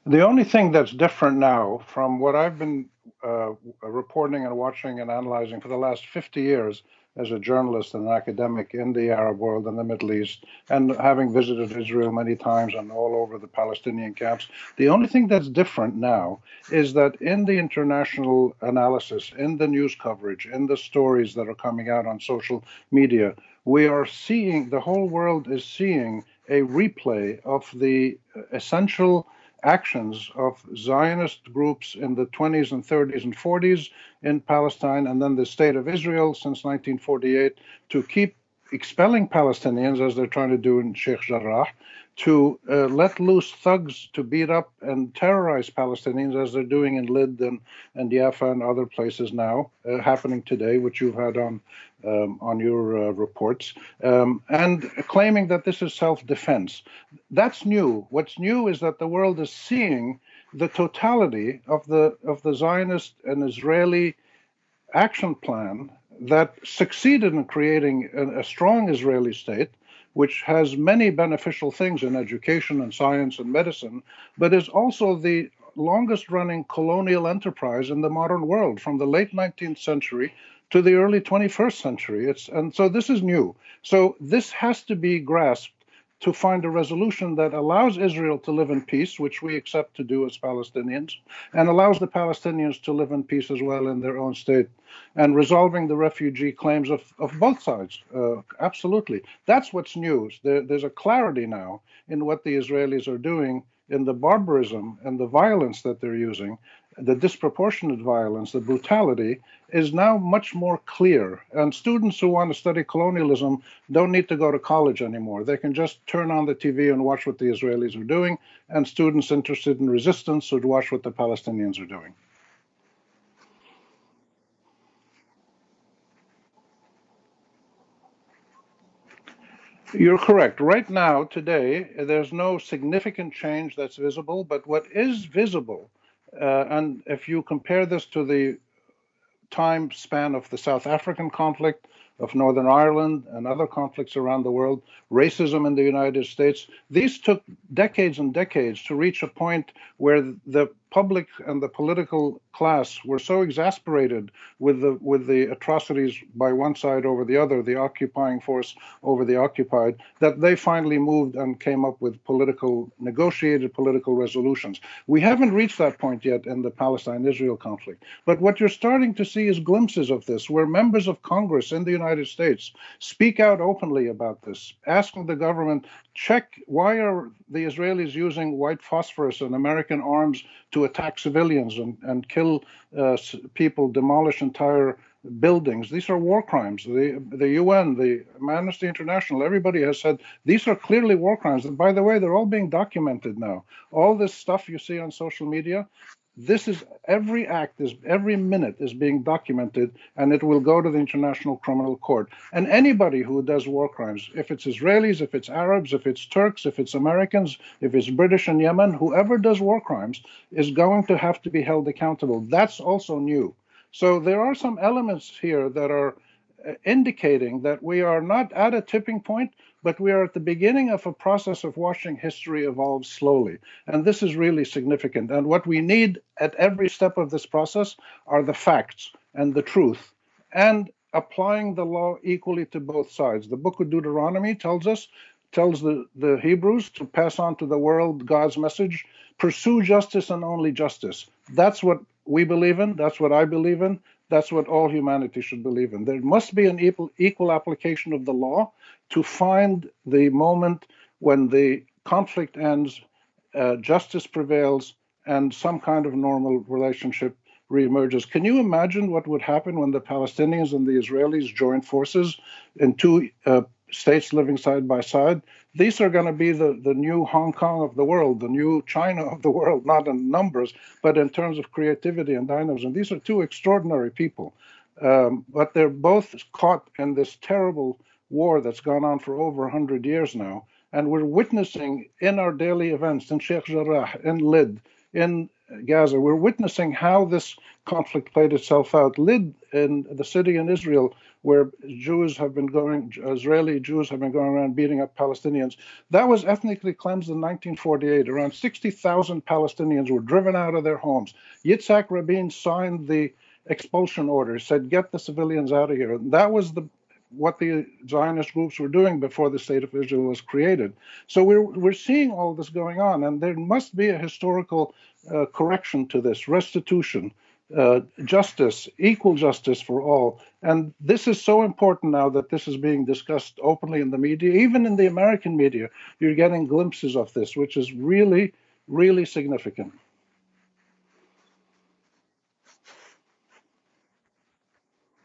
The only thing that's different now from what I've been reporting and watching and analyzing for the last 50 years as a journalist and an academic in the Arab world and the Middle East, and having visited Israel many times and all over the Palestinian camps, the only thing that's different now is that in the international analysis, in the news coverage, in the stories that are coming out on social media, we are seeing, the whole world is seeing a replay of the essential actions of Zionist groups in the 20s and 30s and 40s in Palestine, and then the state of Israel since 1948 to keep expelling Palestinians, as they're trying to do in Sheikh Jarrah, to let loose thugs to beat up and terrorize Palestinians, as they're doing in Lid and Jaffa and other places now, happening today, which you've had on your reports, and claiming that this is self-defense. That's new. What's new is that the world is seeing the totality of the Zionist and Israeli action plan that succeeded in creating a strong Israeli state, which has many beneficial things in education and science and medicine, but is also the longest running colonial enterprise in the modern world from the late 19th century to the early 21st century. And so this is new. So this has to be grasped to find a resolution that allows Israel to live in peace, which we accept to do as Palestinians, and allows the Palestinians to live in peace as well in their own state, and resolving the refugee claims of both sides. Absolutely. That's what's new. There's a clarity now in what the Israelis are doing, in the barbarism and the violence that they're using, the disproportionate violence, the brutality, is now much more clear. And students who want to study colonialism don't need to go to college anymore. They can just turn on the TV and watch what the Israelis are doing, and students interested in resistance should watch what the Palestinians are doing. You're correct. Right now, today, there's no significant change that's visible, but what is visible, and if you compare this to the time span of the South African conflict, of Northern Ireland, and other conflicts around the world, racism in the United States, these took decades and decades to reach a point where the public and the political class were so exasperated with the atrocities by one side over the other, the occupying force over the occupied, that they finally moved and came up with negotiated political resolutions. We haven't reached that point yet in the Palestine-Israel conflict, but what you're starting to see is glimpses of this, where members of Congress in the United States speak out openly about this, asking the government, check, why are the Israelis using white phosphorus and American arms to attack civilians and kill people, demolish entire buildings? These are war crimes. The UN, the Amnesty International, everybody has said these are clearly war crimes. And by the way, they're all being documented now. All this stuff you see on social media, this is every minute is being documented, and it will go to the International Criminal Court. And anybody who does war crimes, if it's Israelis, if it's Arabs, if it's Turks, if it's Americans, if it's British in Yemen, whoever does war crimes is going to have to be held accountable. That's also new. So there are some elements here that are indicating that we are not at a tipping point, but we are at the beginning of a process of watching history evolve slowly. And this is really significant. And what we need at every step of this process are the facts and the truth, and applying the law equally to both sides. The book of Deuteronomy tells the Hebrews to pass on to the world God's message, pursue justice and only justice. That's what we believe in. That's what I believe in. That's what all humanity should believe in. There must be an equal application of the law to find the moment when the conflict ends, justice prevails, and some kind of normal relationship reemerges. Can you imagine what would happen when the Palestinians and the Israelis joined forces in two states living side by side? These are going to be the new Hong Kong of the world, the new China of the world, not in numbers, but in terms of creativity and dynamism. These are two extraordinary people, but they're both caught in this terrible war that's gone on for over 100 years now. And we're witnessing in our daily events in Sheikh Jarrah, in Lid, in Gaza. We're witnessing how this conflict played itself out. Lid, in the city in Israel, where Israeli Jews have been going around beating up Palestinians, that was ethnically cleansed in 1948. Around 60,000 Palestinians were driven out of their homes. Yitzhak Rabin signed the expulsion order, said, get the civilians out of here. And that was what the Zionist groups were doing before the state of Israel was created. So we're seeing all this going on, and there must be a historical correction to this, restitution, justice, equal justice for all. And this is so important now that this is being discussed openly in the media. Even in the American media, you're getting glimpses of this, which is really, really significant.